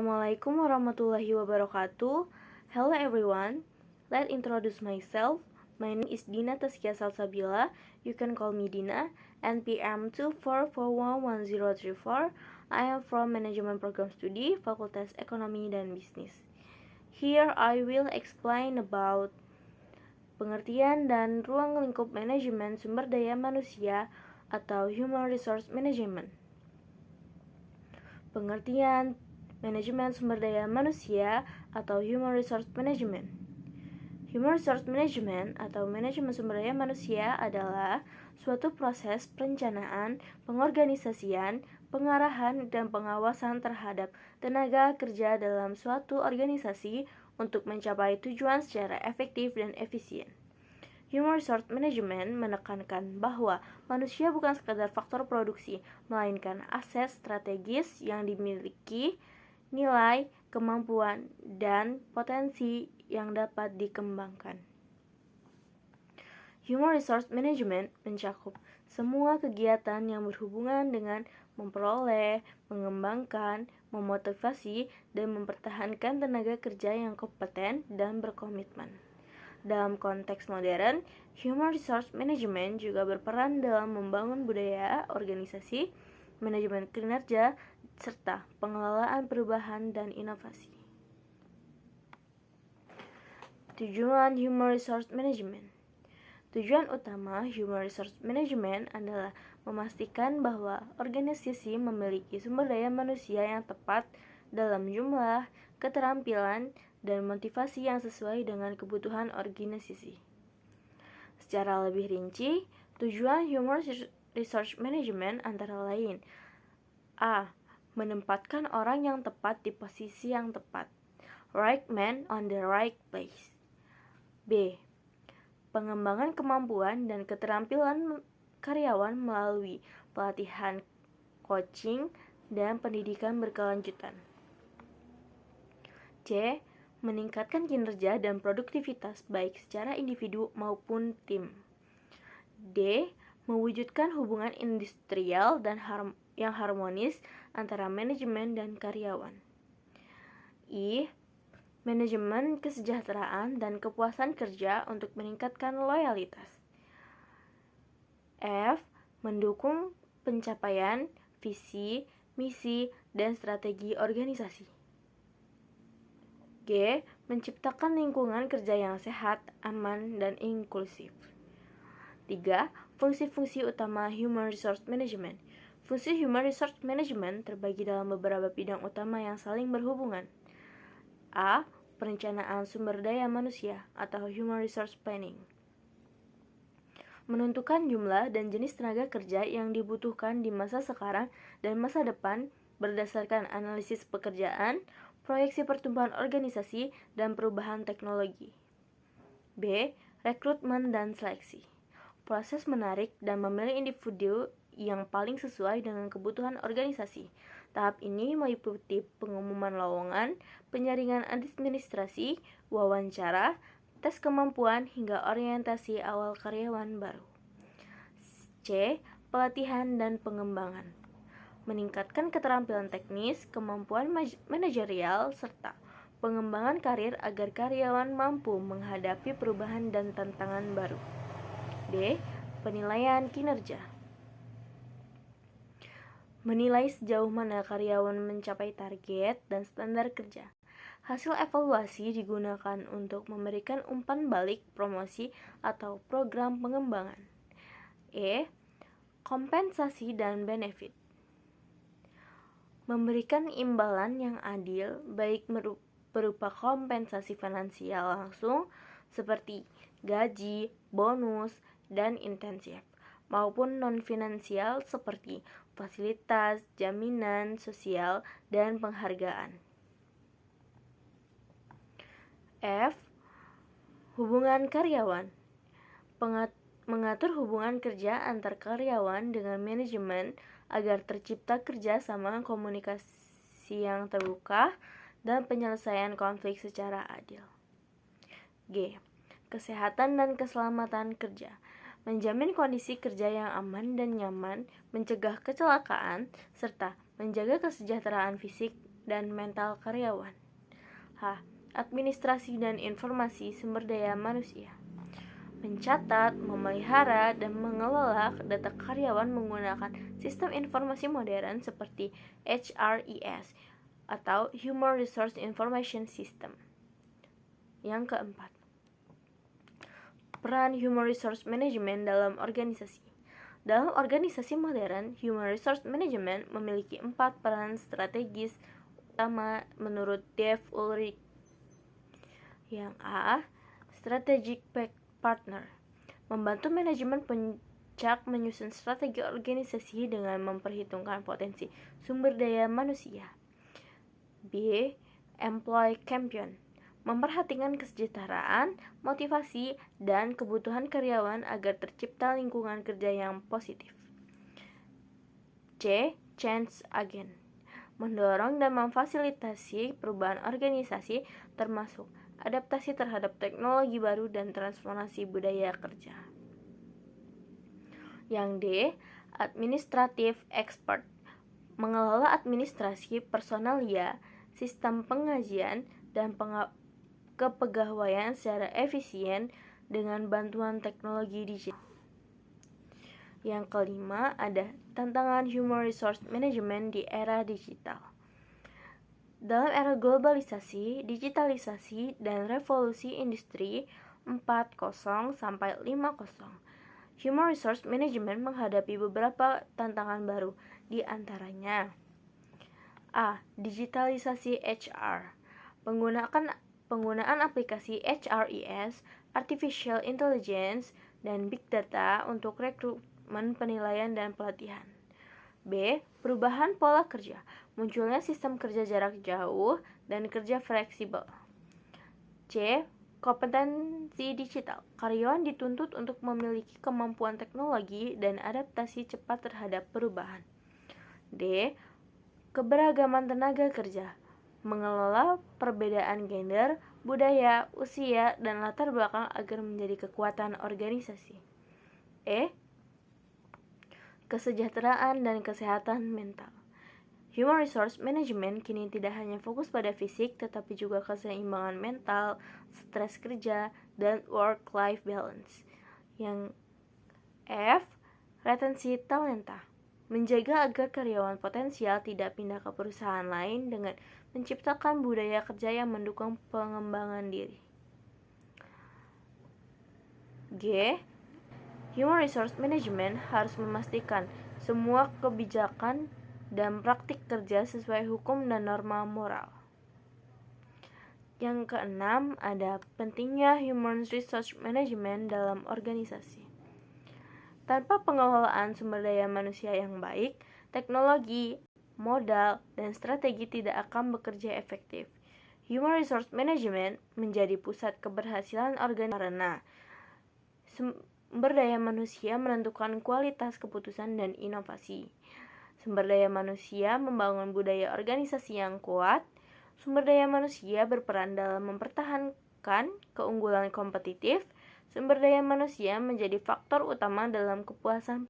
Assalamualaikum warahmatullahi wabarakatuh. Hello everyone. Let introduce myself. My name is Dina Taskia Salsabila. You can call me Dina. NPM 244111034. I am from Management Program Studi, Fakultas Ekonomi dan Bisnis. Here I will explain about pengertian dan ruang lingkup manajemen sumber daya manusia atau Human Resource Management. Pengertian manajemen sumber daya manusia atau Human Resource Management. Human Resource Management atau manajemen sumber daya manusia adalah suatu proses perencanaan, pengorganisasian, pengarahan, dan pengawasan terhadap tenaga kerja dalam suatu organisasi untuk mencapai tujuan secara efektif dan efisien. Human Resource Management menekankan bahwa manusia bukan sekadar faktor produksi, melainkan aset strategis yang dimiliki nilai, kemampuan, dan potensi yang dapat dikembangkan. Human Resource Management mencakup semua kegiatan yang berhubungan dengan memperoleh, mengembangkan, memotivasi, dan mempertahankan tenaga kerja yang kompeten dan berkomitmen. Dalam konteks modern, Human Resource Management juga berperan dalam membangun budaya organisasi, manajemen kinerja, serta pengelolaan perubahan dan inovasi. Tujuan Human Resource Management. Tujuan utama Human Resource Management adalah memastikan bahwa organisasi memiliki sumber daya manusia yang tepat dalam jumlah, keterampilan, dan motivasi yang sesuai dengan kebutuhan organisasi. Secara lebih rinci, tujuan Human Resource Management antara lain: A. Menempatkan orang yang tepat di posisi yang tepat. Right man on the right place. B. Pengembangan kemampuan dan keterampilan karyawan melalui pelatihan, coaching, dan pendidikan berkelanjutan. C. Meningkatkan kinerja dan produktivitas baik secara individu maupun tim. D. Mewujudkan hubungan industrial dan yang harmonis antara manajemen dan karyawan. I. Manajemen kesejahteraan dan kepuasan kerja untuk meningkatkan loyalitas. F. Mendukung pencapaian visi, misi, dan strategi organisasi. G. Menciptakan lingkungan kerja yang sehat, aman, dan inklusif. 3. Fungsi-fungsi utama Human Resource Management. Fungsi Human Resource Management terbagi dalam beberapa bidang utama yang saling berhubungan. A. Perencanaan sumber daya manusia atau Human Resource Planning. Menentukan jumlah dan jenis tenaga kerja yang dibutuhkan di masa sekarang dan masa depan berdasarkan analisis pekerjaan, proyeksi pertumbuhan organisasi, dan perubahan teknologi. B. Rekrutmen dan seleksi. Proses menarik dan memilih individu yang paling sesuai dengan kebutuhan organisasi. Tahap ini meliputi pengumuman lowongan, penyaringan administrasi, wawancara, tes kemampuan, hingga orientasi awal karyawan baru. C. Pelatihan dan pengembangan. Meningkatkan keterampilan teknis, kemampuan manajerial, serta pengembangan karir agar karyawan mampu menghadapi perubahan dan tantangan baru. D. Penilaian kinerja. Menilai sejauh mana karyawan mencapai target dan standar kerja. Hasil evaluasi digunakan untuk memberikan umpan balik promosi atau program pengembangan. E. Kompensasi dan benefit. Memberikan imbalan yang adil, baik berupa kompensasi finansial langsung seperti gaji, bonus, dan insentif, maupun non-finansial seperti fasilitas, jaminan sosial, dan penghargaan. F. Hubungan karyawan. Mengatur hubungan kerja antar karyawan dengan manajemen agar tercipta kerjasama, komunikasi yang terbuka, dan penyelesaian konflik secara adil. G. Kesehatan dan keselamatan kerja. Menjamin kondisi kerja yang aman dan nyaman, mencegah kecelakaan, serta menjaga kesejahteraan fisik dan mental karyawan. H. Administrasi dan informasi sumber daya manusia. Mencatat, memelihara, dan mengelola data karyawan menggunakan sistem informasi modern seperti HRIS atau Human Resource Information System. Yang keempat, peran Human Resource Management dalam organisasi. Dalam organisasi modern, Human Resource Management memiliki 4 peran strategis utama menurut Dave Ulrich. Yang A. Strategic Partner, membantu manajemen puncak menyusun strategi organisasi dengan memperhitungkan potensi sumber daya manusia. B. Employee Champion, memperhatikan kesejahteraan, motivasi, dan kebutuhan karyawan agar tercipta lingkungan kerja yang positif. C. Change Agent, mendorong dan memfasilitasi perubahan organisasi termasuk adaptasi terhadap teknologi baru dan transformasi budaya kerja. Yang D. Administrative Expert, mengelola administrasi personalia, sistem pengajian, dan kepegawaian secara efisien dengan bantuan teknologi digital. Yang kelima, ada tantangan Human Resource Management di era digital. Dalam era globalisasi, digitalisasi, dan revolusi industri 4.0 sampai 5.0, Human Resource Management menghadapi beberapa tantangan baru, di antaranya A. Digitalisasi HR, penggunaan aplikasi HRIS, Artificial Intelligence, dan Big Data untuk rekrutmen, penilaian, dan pelatihan. B. Perubahan pola kerja, munculnya sistem kerja jarak jauh dan kerja fleksibel. C. Kompetensi digital, karyawan dituntut untuk memiliki kemampuan teknologi dan adaptasi cepat terhadap perubahan. D. Keberagaman tenaga kerja, mengelola perbedaan gender, budaya, usia, dan latar belakang agar menjadi kekuatan organisasi. E. Kesejahteraan dan kesehatan mental. Human Resource Management kini tidak hanya fokus pada fisik, tetapi juga keseimbangan mental, stres kerja, dan work-life balance. Yang F. Retensi talenta, menjaga agar karyawan potensial tidak pindah ke perusahaan lain dengan menciptakan budaya kerja yang mendukung pengembangan diri. G. Human Resource Management harus memastikan semua kebijakan dan praktik kerja sesuai hukum dan norma moral. Yang keenam, ada pentingnya Human Resource Management dalam organisasi. Tanpa pengelolaan sumber daya manusia yang baik, teknologi, modal, dan strategi tidak akan bekerja efektif. Human Resource Management menjadi pusat keberhasilan organisasi karena sumber daya manusia menentukan kualitas keputusan dan inovasi. Sumber daya manusia membangun budaya organisasi yang kuat. Sumber daya manusia berperan dalam mempertahankan keunggulan kompetitif. Sumber daya manusia menjadi faktor utama dalam kepuasan